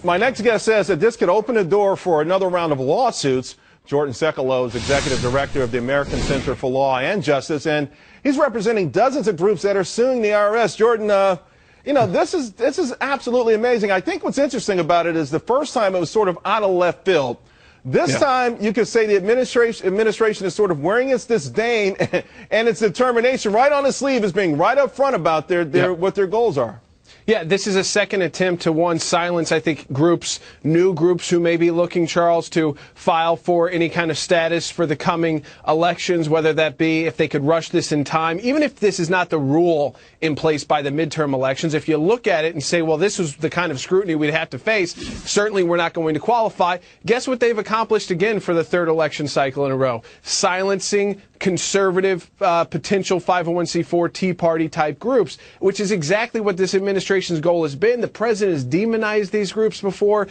My next guest says that this could open the door for another round of lawsuits. Jordan Sekelo is executive director of the American Center for Law and Justice, and he's representing dozens of groups that are suing the IRS. Jordan, this is absolutely amazing. I think what's interesting about it is the first time it was sort of out of left field. This time, you could say the administration is sort of wearing its disdain and its determination right on the sleeve as being right up front about what their goals are. Yeah, this is a second attempt to, silence, I think, new groups who may be looking, Charles, to file for any kind of status for the coming elections, whether that be if they could rush this in time, even if this is not the rule in place by the midterm elections. If you look at it and say, well, this is the kind of scrutiny we'd have to face, certainly we're not going to qualify. Guess what they've accomplished again for the third election cycle in a row? Silencing conservative potential 501c4 Tea Party type groups, which is exactly what this administration's goal has been. The president has demonized these groups before.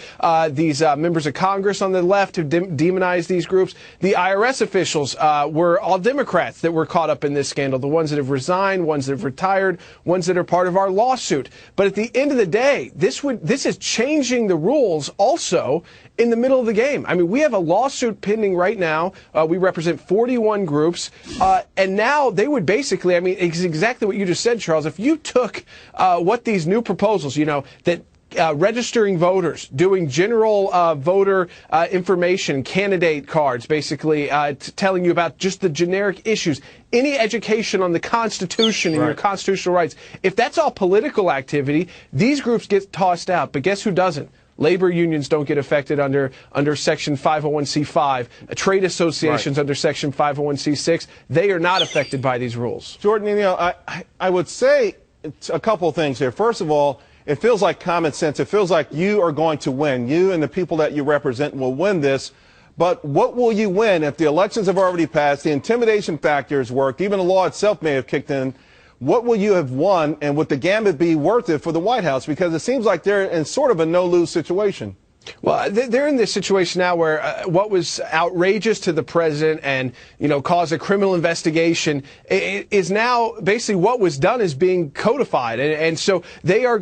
These members of Congress on the left have demonized these groups. The IRS officials were all Democrats that were caught up in this scandal, the ones that have resigned, ones that have retired, ones that are part of our lawsuit. But at the end of the day, this is changing the rules also in the middle of the game. I mean, we have a lawsuit pending right now. We represent 41 groups. And now they would basically, I mean, it's exactly what you just said, Charles. If you took what these new proposals, that registering voters, doing general voter information, candidate cards, basically telling you about just the generic issues, any education on the Constitution and your constitutional rights, if that's all political activity, these groups get tossed out. But guess who doesn't? Labor unions don't get affected under Section 501c5. Trade associations under Section 501c6, they are not affected by these rules. Jordan, I would say a couple of things here. First of all, it feels like common sense. It feels like you are going to win. You and the people that you represent will win this. But what will you win if the elections have already passed, the intimidation factors worked, even the law itself may have kicked in? What will you have won, and would the gambit be worth it for the White House? Because it seems like they're in sort of a no-lose situation. Well, they're in this situation now where what was outrageous to the president and, caused a criminal investigation is now basically what was done is being codified. And so they are,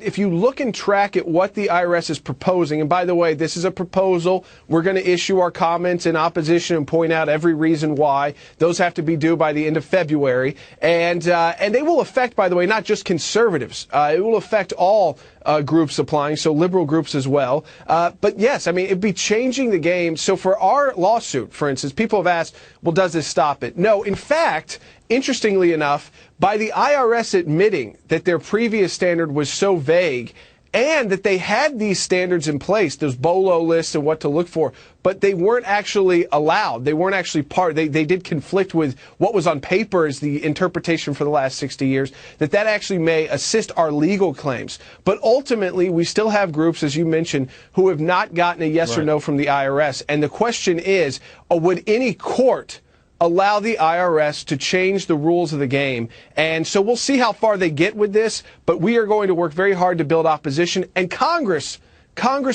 if you look and track at what the IRS is proposing, and by the way, this is a proposal. We're going to issue our comments in opposition and point out every reason why. Those have to be due by the end of February. And they will affect, by the way, not just conservatives. It will affect all groups applying, so liberal groups as well. But yes, I mean, it'd be changing the game. So for our lawsuit, for instance, people have asked, well, does this stop it? No, in fact, interestingly enough, by the IRS admitting that their previous standard was so vague and that they had these standards in place, those BOLO lists and what to look for, but they weren't actually allowed. They weren't actually they did conflict with what was on paper as the interpretation for the last 60 years, that actually may assist our legal claims. But ultimately, we still have groups, as you mentioned, who have not gotten a yes or no from the IRS. And the question is, would any court allow the IRS to change the rules of the game? And so we'll see how far they get with this, but we are going to work very hard to build opposition. And Congress,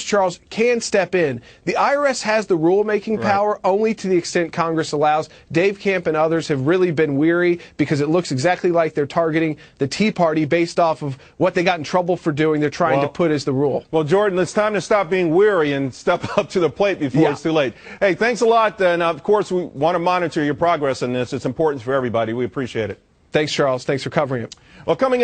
Charles, can step in. The IRS has the rule-making power only to the extent Congress allows. Dave Camp and others have really been weary because it looks exactly like they're targeting the Tea Party based off of what they got in trouble for doing. They're trying to put as the rule. Well, Jordan, it's time to stop being weary and step up to the plate before it's too late. Hey, thanks a lot. And, of course, we want to monitor your progress in this. It's important for everybody. We appreciate it. Thanks, Charles. Thanks for covering it. Well, coming up.